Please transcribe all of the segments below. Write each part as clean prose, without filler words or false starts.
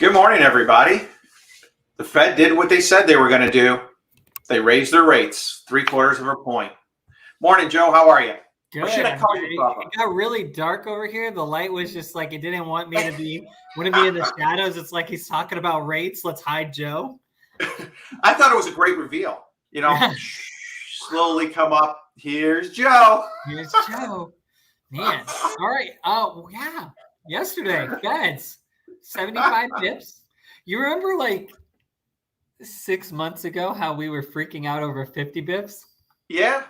Good morning, everybody. The Fed did what they said they were going to do. They raised their rates 3/4 of a point. Morning, Joe. How are you? Good. It got really dark over here. The light was just like it didn't want me to be in the shadows. It's like he's talking about rates. Let's hide Joe. I thought it was a great reveal. You know, slowly come up. Here's Joe. Here's Joe. Man. All right. Oh, yeah. Yesterday, Feds, 75 pips. You remember like 6 months ago how we were freaking out over 50 bips? Yeah.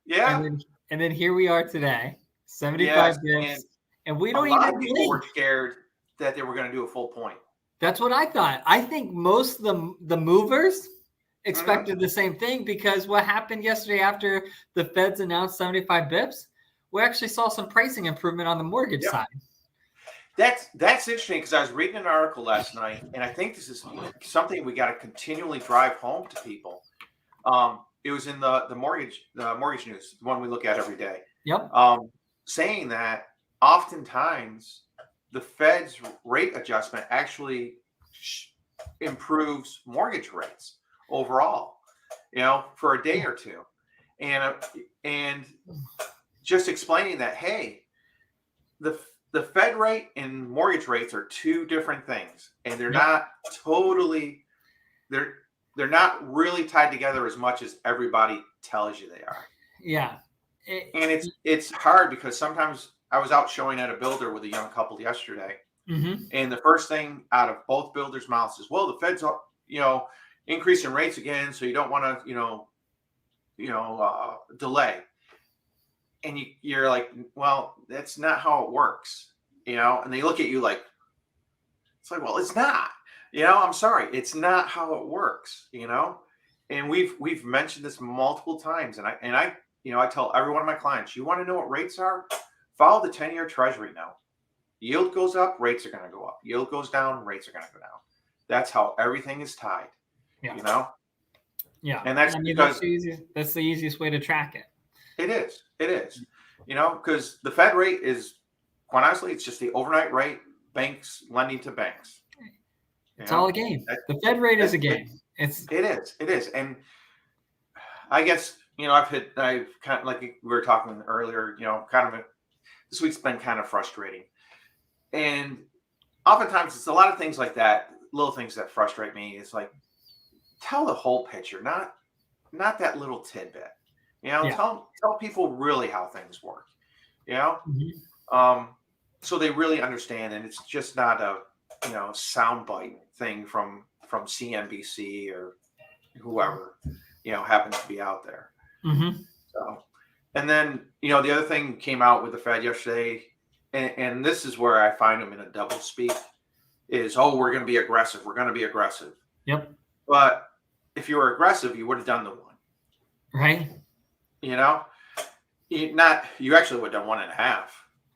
And then here we are today, 75 bips. And we don't even A lot of people were scared that they were going to do a full point. That's what I thought. I think most of the movers expected the same thing, because what happened yesterday after the Feds announced 75 bips, we actually saw some pricing improvement on the mortgage side. That's interesting, because I was reading an article last night, and I think this is something we got to continually drive home to people. It was in the mortgage news, the one we look at every day. Yep. Saying that oftentimes the Fed's rate adjustment actually improves mortgage rates overall, for a day or two, and just explaining that, hey, the Fed rate and mortgage rates are two different things, and they're not totally they're not really tied together as much as everybody tells you they are. Yeah. And it's hard, because sometimes I was out showing at a builder with a young couple yesterday, and the first thing out of both builders' mouths is, well, the Fed's increasing rates again, so you don't want to delay. And you're like, well, that's not how it works, and they look at you like, it's like, well, it's not, I'm sorry, it's not how it works, and we've mentioned this multiple times, and I tell every one of my clients, you want to know what rates are? Follow the 10-year Treasury now. Yield goes up, rates are going to go up. Yield goes down, rates are going to go down. That's how everything is tied. Yeah. Yeah. And that's because that's the easiest way to track it. It is, because the Fed rate is, quite honestly, it's just the overnight rate, banks lending to banks. It's all a game. The Fed rate is a game. It is. And I guess, I've kind of, like we were talking earlier, this week's been kind of frustrating. And oftentimes it's a lot of things like that, little things that frustrate me. It's like, tell the whole picture, not that little tidbit. Tell people really how things work, so they really understand, and it's just not a soundbite thing from CNBC or whoever happens to be out there. So, and then the other thing came out with the Fed yesterday, and this is where I find them in a double speak, is, we're going to be aggressive. We're going to be aggressive. Yep. But if you were aggressive, you would have done the one. Right. You actually would have done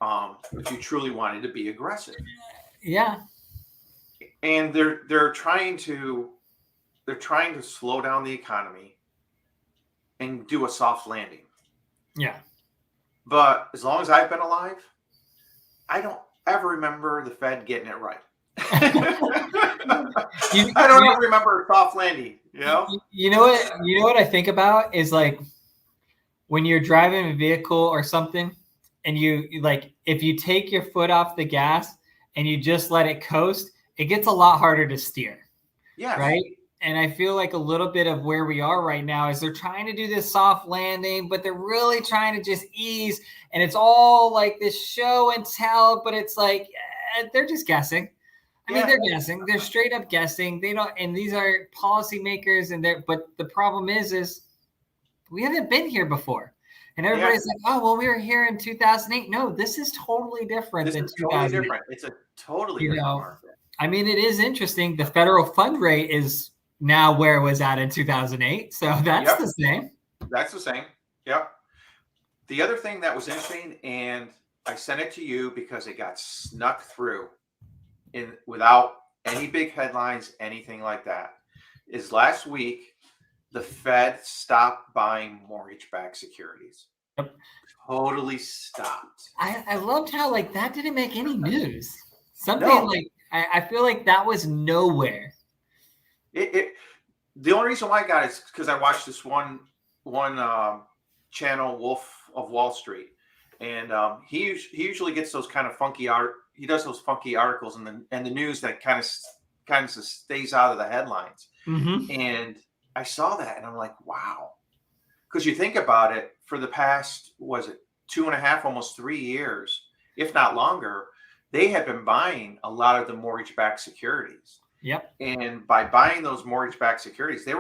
1.5 if you truly wanted to be aggressive. Yeah. And they're trying to slow down the economy and do a soft landing. Yeah. But as long as I've been alive, I don't ever remember the Fed getting it right. I don't ever remember a soft landing. You know what I think about is, like, when you're driving a vehicle or something, and you like, if you take your foot off the gas and you just let it coast, it gets a lot harder to steer. Yeah. Right. And I feel like a little bit of where we are right now is they're trying to do this soft landing, but they're really trying to just ease. And it's all like this show and tell, but it's like, they're just guessing. I mean, they're guessing. They're straight up guessing. They don't, and these are policymakers, but the problem is we haven't been here before. And everybody's like, oh, well, we were here in 2008. No, this is totally different than 2008. Totally different. It's a totally different market. I mean, it is interesting. The federal fund rate is now where it was at in 2008. So that's the same. That's the same. Yep. The other thing that was interesting, and I sent it to you because it got snuck through without any big headlines, anything like that, is last week, the Fed stopped buying mortgage-backed securities. Yep. Totally stopped. I loved how, like, that didn't make any news. Something like I feel like that was nowhere. The only reason why I got it is because I watched this one channel, Wolf of Wall Street, and he usually gets those kind of funky art. He does those funky articles and the news that kind of stays out of the headlines. Mm-hmm. And I saw that and I'm like, wow, because you think about it, for the past, was it 2.5, almost 3 years, if not longer, they had been buying a lot of the mortgage-backed securities. Yep. And by buying those mortgage-backed securities, they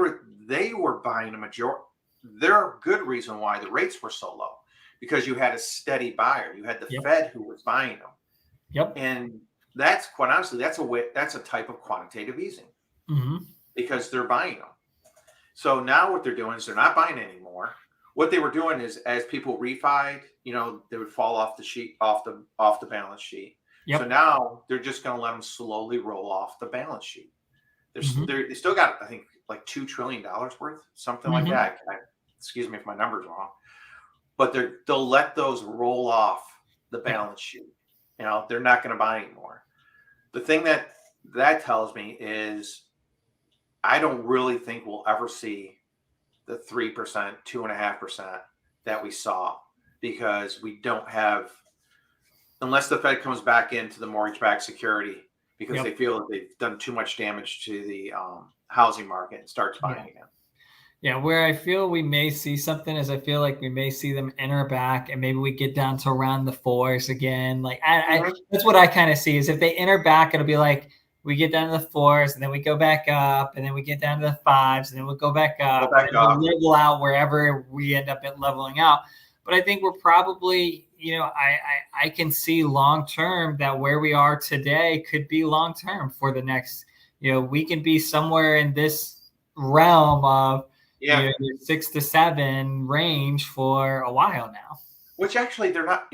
were buying a majority. They're a good reason why the rates were so low, because you had a steady buyer. You had the Yep. Fed who was buying them. Yep. And that's, quite honestly, that's a type of quantitative easing, Mm-hmm. because they're buying them. So now what they're doing is they're not buying anymore. What they were doing is, as people refied, they would fall off the sheet, off the balance sheet. Yep. So now they're just going to let them slowly roll off the balance sheet. Mm-hmm. They still got, I think, like $2 trillion worth, something like Mm-hmm. that. Excuse me if my number's wrong, but they'll let those roll off the balance sheet. They're not going to buy anymore. The thing that tells me is, I don't really think we'll ever see the 3%, 2.5% that we saw, because we don't have, unless the Fed comes back into the mortgage-backed security, because they feel that they've done too much damage to the housing market, and starts buying again. Yeah, where I feel we may see something is, I feel like we may see them enter back, and maybe we get down to around the 4s again. Like that's what I kind of see, is if they enter back, it'll be like we get down to the 4s, and then we go back up, and then we get down to the 5s, and then we'll go back up, and then we'll level out wherever we end up at leveling out. But I think we're probably, I can see long term that where we are today could be long term for the next, we can be somewhere in this realm of 6 to 7 range for a while now. Which actually, they're not,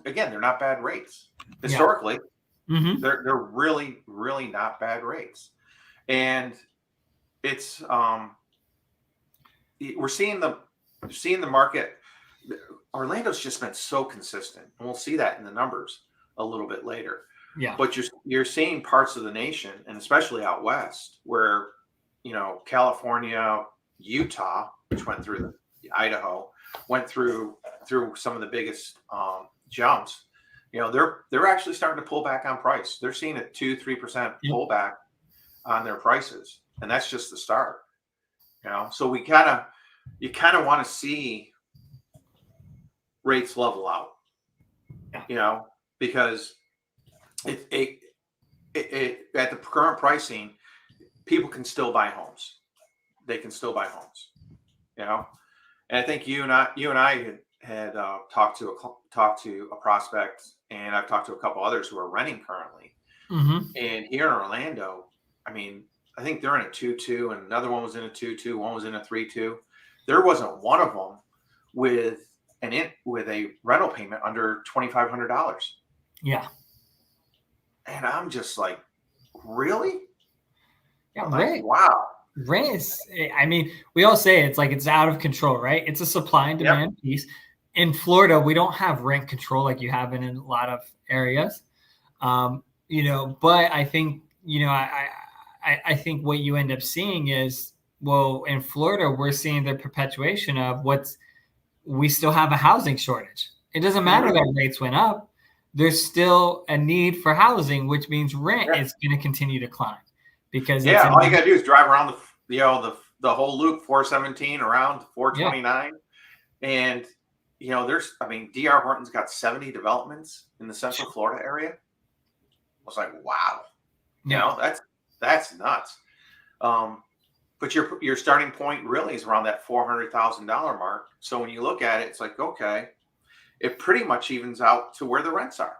again, they're not bad rates historically. Yeah. Mm-hmm. They're really, really not bad rates. And it's we're seeing the market. Orlando's just been so consistent, and we'll see that in the numbers a little bit later. Yeah. But you're seeing parts of the nation, and especially out west, where California, Utah, which went through Idaho, went through some of the biggest jumps. They're actually starting to pull back on price. They're seeing a 2-3% pullback on their prices, and that's just the start. So you kind of want to see rates level out. Because it at the current pricing, people can still buy homes. They can still buy homes. And I think you and I had talked to a prospect, and I've talked to a couple others who are renting currently. Mm-hmm. And here in Orlando, I think they're in a 2.2, and another one was in a 2.2, one was in a 3.2. There wasn't one of them with a rental payment under $2,500. Yeah. And I'm just like, really? Yeah, right. Wow. Rent is, we all say it's out of control, right? It's a supply and demand piece. In Florida, we don't have rent control like you have in a lot of areas. But I think, I think what you end up seeing is, well, in Florida, we're seeing the perpetuation of we still have a housing shortage. It doesn't matter that rates went up. There's still a need for housing, which means rent is going to continue to climb. Because all you got to do is drive around the whole loop, 417 around 429. And, there's, D.R. Horton's got 70 developments in the Central Florida area. I was like, wow, that's nuts. But your starting point really is around that $400,000 mark. So when you look at it, it's like, okay, it pretty much evens out to where the rents are.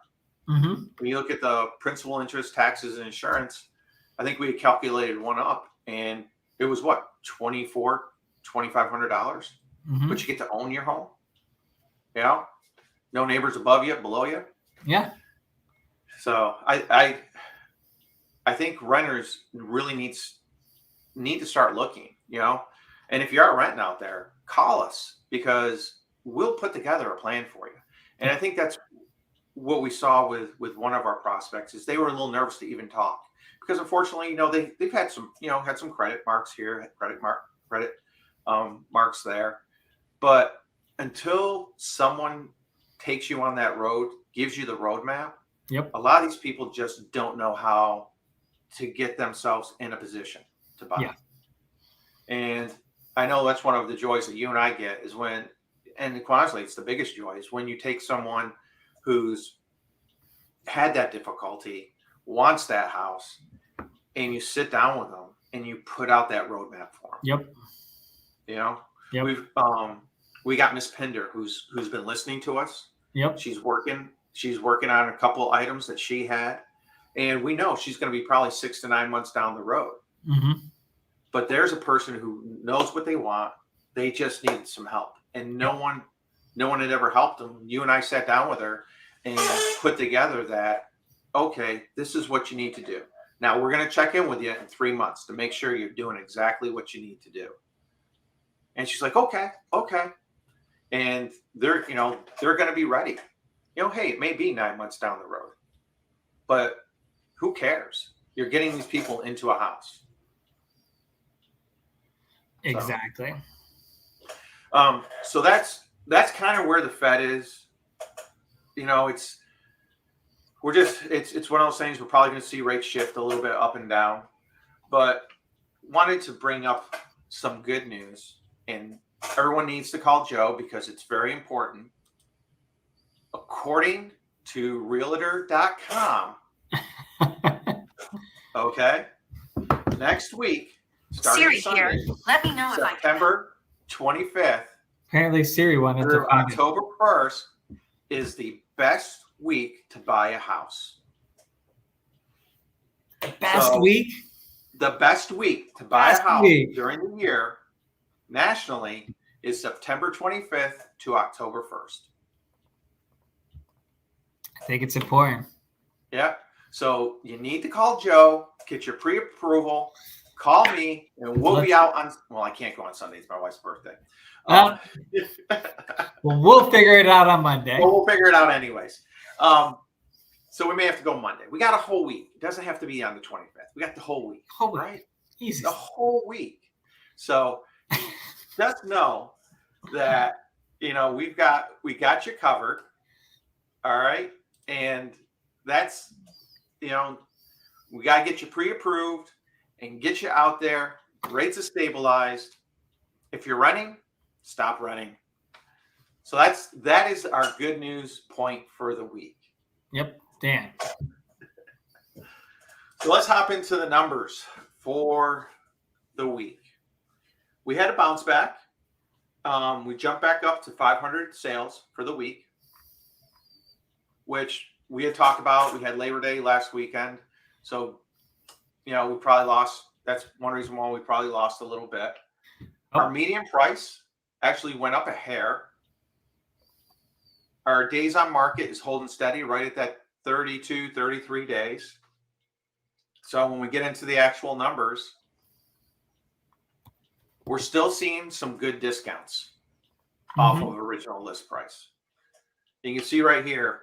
Mm-hmm. When you look at the principal, interest, taxes, and insurance, I think we had calculated one up, and it was what, $2,500, mm-hmm. but you get to own your home. No neighbors above you, below you. Yeah. So I think renters really need to start looking, and if you are renting out there, call us, because we'll put together a plan for you. And I think that's what we saw with one of our prospects is they were a little nervous to even talk because unfortunately, they've had some, had some credit marks here, credit marks there. But until someone takes you on that road, gives you the roadmap, Yep. a lot of these people just don't know how to get themselves in a position to buy. Yeah. And I know that's one of the joys that you and I get is when, and quite honestly, it's the biggest joy is when you take someone who's had that difficulty, wants that house, and you sit down with them and you put out that roadmap for them. Yep. We've we got Miss Pinder who's been listening to us. Yep. She's working on a couple items that she had, and we know she's going to be probably 6 to 9 months down the road. Mm-hmm. But there's a person who knows what they want. They just needed some help, and no one had ever helped them. You and I sat down with her and put together that, okay, this is what you need to do. Now we're going to check in with you in 3 months to make sure you're doing exactly what you need to do. And she's like, okay. And they're going to be ready. Hey, it may be 9 months down the road, but who cares? You're getting these people into a house. Exactly. So that's kind of where the Fed is. It's one of those things. We're probably going to see rates shift a little bit up and down, but wanted to bring up some good news, and everyone needs to call Joe because it's very important. According to Realtor.com, okay, next week, starting Siri Sunday, here. Let me know if I September 25th Apparently Siri wanted to through find it. October 1st is the best week to buy a house. Best week? The best week to buy Best a house week. during the year nationally is September 25th to October 1st. I think it's important. Yeah. So you need to call Joe, get your pre-approval, call me, and we'll be out on. Well, I can't go on Sunday. It's my wife's birthday. Well, we'll figure it out on Monday. Well, we'll figure it out anyways. So we may have to go Monday. We got a whole week. It doesn't have to be on the 25th. We got the whole week. Right? Easy. The whole week. So just know that we got you covered. All right. And that's we got to get you pre-approved and get you out there. Rates are stabilized. If you're renting, stop renting. So that is our good news point for the week. Yep. Dan. So let's hop into the numbers for the week. We had a bounce back. We jumped back up to 500 sales for the week, which we had talked about. We had Labor Day last weekend. So, we probably lost. That's one reason why we probably lost a little bit. Oh. Our median price actually went up a hair. Our days on market is holding steady right at that 32, 33 days. So when we get into the actual numbers, we're still seeing some good discounts off of original list price. You can see right here,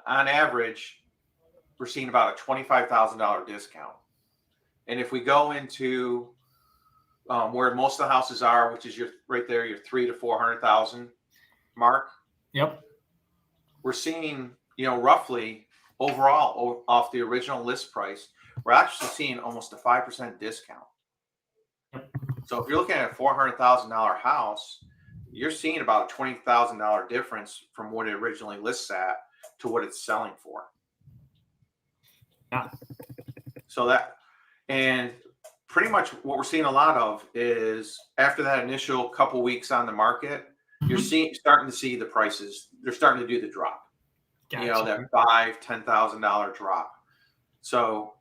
on average, we're seeing about a $25,000 discount. And if we go into where most of the houses are, which is your $300,000 to $400,000 mark. Yep. We're seeing, roughly overall off the original list price, we're actually seeing almost a 5% discount. So if you're looking at a $400,000 house, you're seeing about a $20,000 difference from what it originally lists at to what it's selling for. Yeah. So and pretty much what we're seeing a lot of is after that initial couple weeks on the market, you're starting to see the prices. They're starting to do the drop. Gotcha. That $5,000-$10,000 drop. So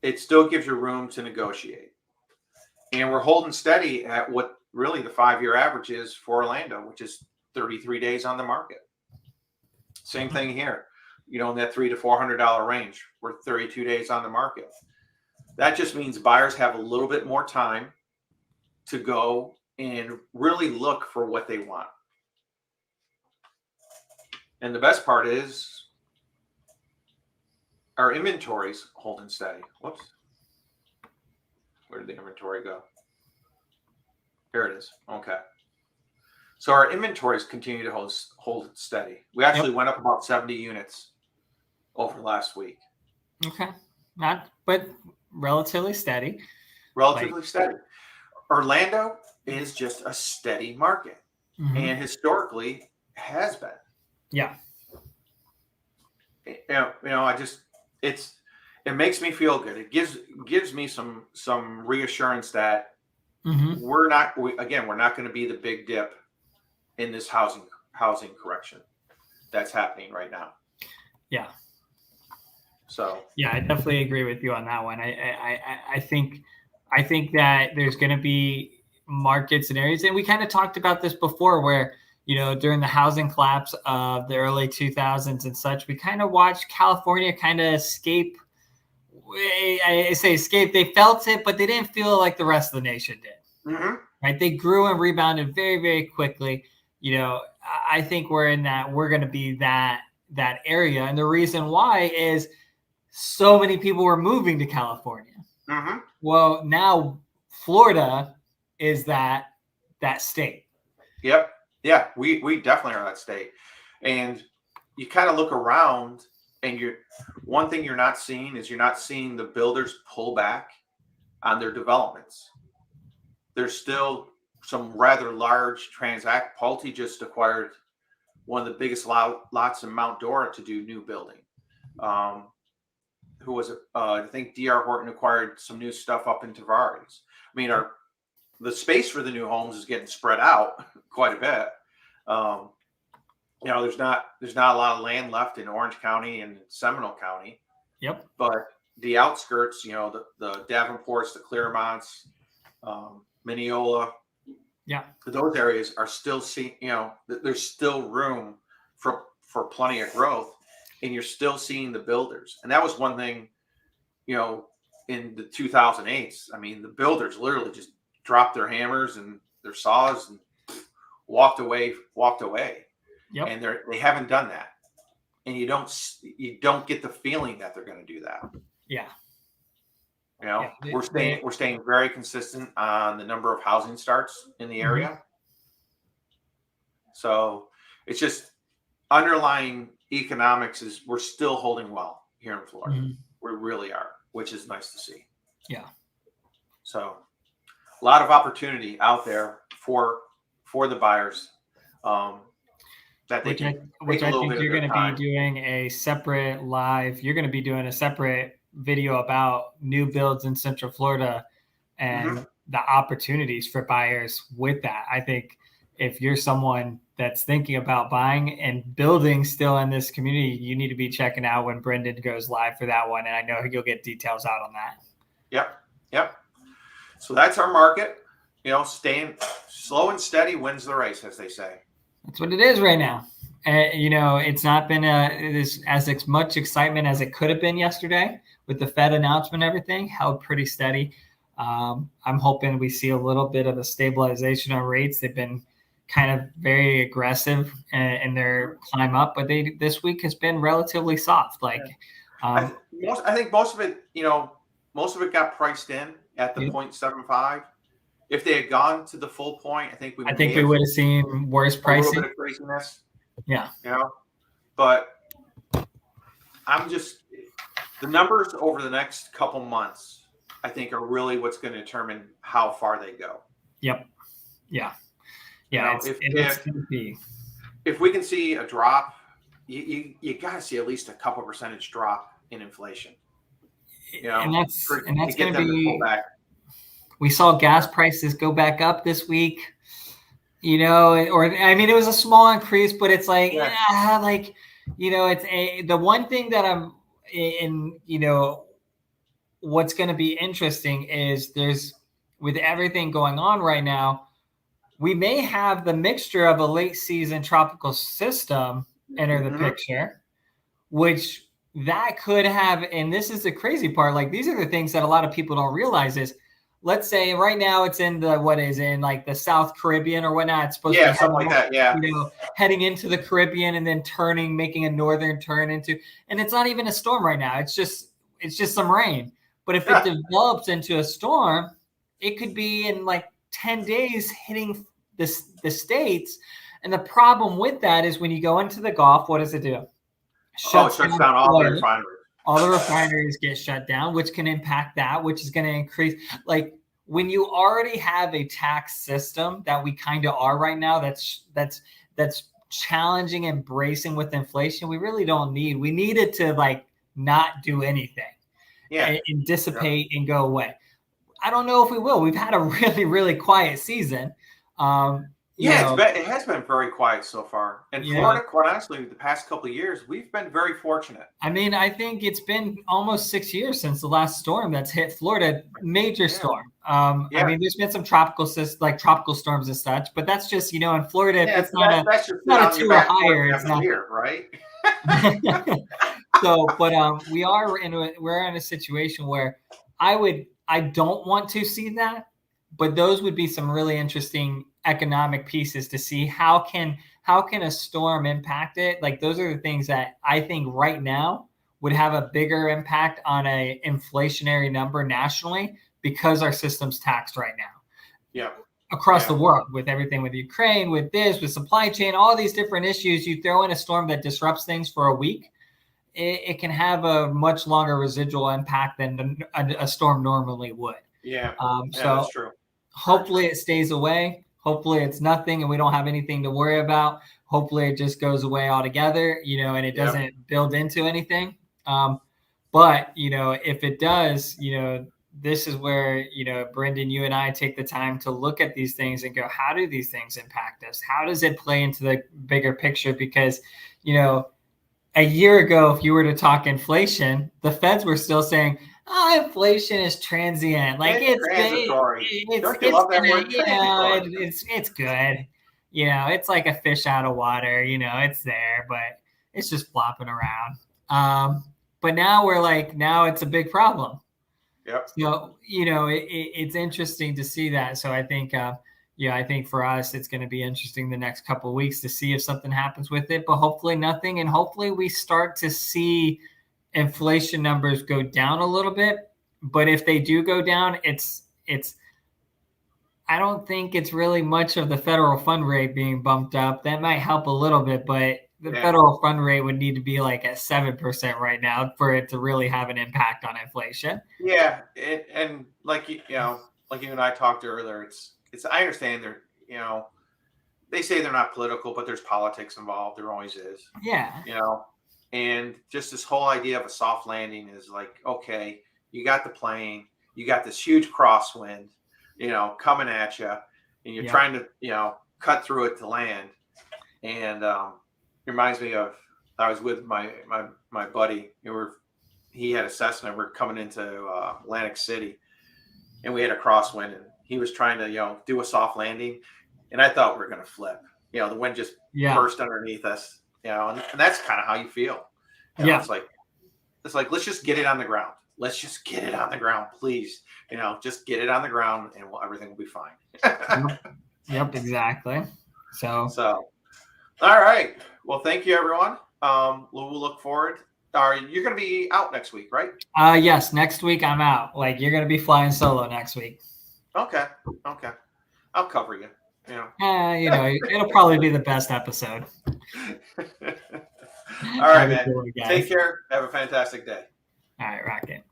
it still gives you room to negotiate. And we're holding steady at what really the 5-year average is for Orlando, which is 33 days on the market. Same thing here. In that $300 to $400 range, we're 32 days on the market. That just means buyers have a little bit more time to go and really look for what they want. And the best part is our inventory's holding steady. Whoops. Where did the inventory go? Here it is. Okay. So our inventories continue to hold steady. We actually went up about 70 units over last week. Okay. But relatively steady. Relatively steady. Orlando is just a steady market, and historically has been. Yeah. It makes me feel good. It gives me some reassurance that we're not going to be the big dip in this housing correction that's happening right now. Yeah. So yeah, I definitely agree with you on that one. I think that there's going to be markets and areas, and we kind of talked about this before, where during the housing collapse of the early 2000s and such, we kind of watched California kind of escape. I say escape. They felt it, but they didn't feel like the rest of the nation did. Right? They grew and rebounded very, very quickly. I think we're going to be that area, and the reason why is so many people were moving to California. Well, now Florida is that state. Yep. Yeah, we definitely are that state. And you kind of look around, and one thing you're not seeing the builders pull back on their developments. There's still some rather large transact. Pulte just acquired one of the biggest lots in Mount Dora to do new building. Who was it? I think D.R. Horton acquired some new stuff up in Tavares. I mean, the space for the new homes is getting spread out quite a bit. There's not a lot of land left in Orange County and Seminole County. Yep. But the outskirts, the Davenports, the Claremonts, Mineola, those areas are still there's still room for plenty of growth, and you're still seeing the builders. And that was one thing, in the 2008s. I mean, the builders literally just dropped their hammers and their saws and walked away. Yep. And they haven't done that. And you don't get the feeling that they're going to do that. Yeah. We're staying very consistent on the number of housing starts in the area. So it's just underlying economics we're still holding well here in Florida. We really are, which is nice to see. Yeah. So a lot of opportunity out there for the buyers. Which I think you're going to be doing a separate live. You're going to be doing a separate video about new builds in Central Florida and the opportunities for buyers with that. I think if you're someone that's thinking about buying and building still in this community, you need to be checking out when Brenden goes live for that one. And I know you'll get details out on that. Yep. So that's our market. Staying slow and steady wins the race, as they say. That's what it is right now. It's not been as much excitement as it could have been yesterday with the Fed announcement and everything. Held pretty steady. I'm hoping we see a little bit of a stabilization on rates. They've been kind of very aggressive in their climb up, but this week has been relatively soft. I think most of it got priced in at the 0.75. If they had gone to the full point, I think we would have seen worse pricing. A little bit of craziness. Yeah. But the numbers over the next couple months, I think, are really what's going to determine how far they go. Yep. Yeah. If we can see a drop, you got to see at least a couple percentage drop in inflation. And that's going to be. We saw gas prices go back up this week. It was a small increase, but it's it's the one thing that I'm in. What's going to be interesting is with everything going on right now, we may have the mixture of a late season tropical system enter the picture, which that could have, and this is the crazy part. These are the things that a lot of people don't realize is let's say right now it's in like the South Caribbean or whatnot. It's supposed to be something like that. Yeah. Heading into the Caribbean and then making a northern turn and it's not even a storm right now. It's just some rain. But if it develops into a storm, it could be in like 10 days hitting the States. And the problem with that is when you go into the Gulf, what does it do? It shuts down all the refineries. All the refineries get shut down, which can impact that, which is going to increase. Like when you already have a tax system that we kind of are right now, that's challenging and bracing with inflation. We really don't need. We need it to like not do anything, and dissipate and go away. I don't know if we will. We've had a really, really quiet season. It has been very quiet so far. And Florida, quite honestly, the past couple of years, we've been very fortunate. I mean, I think it's been almost 6 years since the last storm that's hit Florida, major storm. I mean, there's been some tropical storms and such, but that's just, in Florida, if it's not a 2 or higher, it's not here, right? So, but we're in a situation where I don't want to see that, but those would be some really interesting economic pieces to see how can a storm impact it. Like those are the things that I think right now would have a bigger impact on a inflationary number nationally because our system's taxed right now. Across the world with everything with Ukraine, with supply chain, all these different issues. You throw in a storm that disrupts things for a week, it can have a much longer residual impact than a storm normally would. So that's true. Hopefully it stays away. Hopefully it's nothing and we don't have anything to worry about. Hopefully it just goes away altogether, and it doesn't build into anything. But, if it does, this is where, Brenden, you and I take the time to look at these things and go, how do these things impact us? How does it play into the bigger picture? Because, a year ago, if you were to talk inflation, the feds were still saying, inflation is transient. Like it's transitory. Don't you love that word? It's good. It's like a fish out of water. It's there, but it's just flopping around. But now now it's a big problem. Yep. So it's interesting to see that. So I think I think for us it's going to be interesting the next couple of weeks to see if something happens with it. But hopefully nothing, and hopefully we start to see inflation numbers go down a little bit. But if they do go down, I don't think it's really much of the federal fund rate being bumped up. That might help a little bit, but the federal fund rate would need to be like at 7% right now for it to really have an impact on inflation. Yeah. And like you and I talked earlier, it's I understand they say they're not political, but there's politics involved. There always is. Yeah. And just this whole idea of a soft landing is like, okay, you got the plane, you got this huge crosswind, coming at you, and you're trying to, cut through it to land. And it reminds me of, I was with my buddy, he had a Cessna, we're coming into Atlantic City, and we had a crosswind, and he was trying to, do a soft landing, and I thought we were going to flip. The wind just burst underneath us. And that's kind of how you feel. It's like, let's just get it on the ground. Let's just get it on the ground, please. Just get it on the ground and everything will be fine. Yep, exactly. So, all right. Well, thank you, everyone. We'll look forward. You're going to be out next week, right? Yes. Next week I'm out. Like you're going to be flying solo next week. Okay. I'll cover you. It'll probably be the best episode. All right, man. Take care. Have a fantastic day. All right, rock it.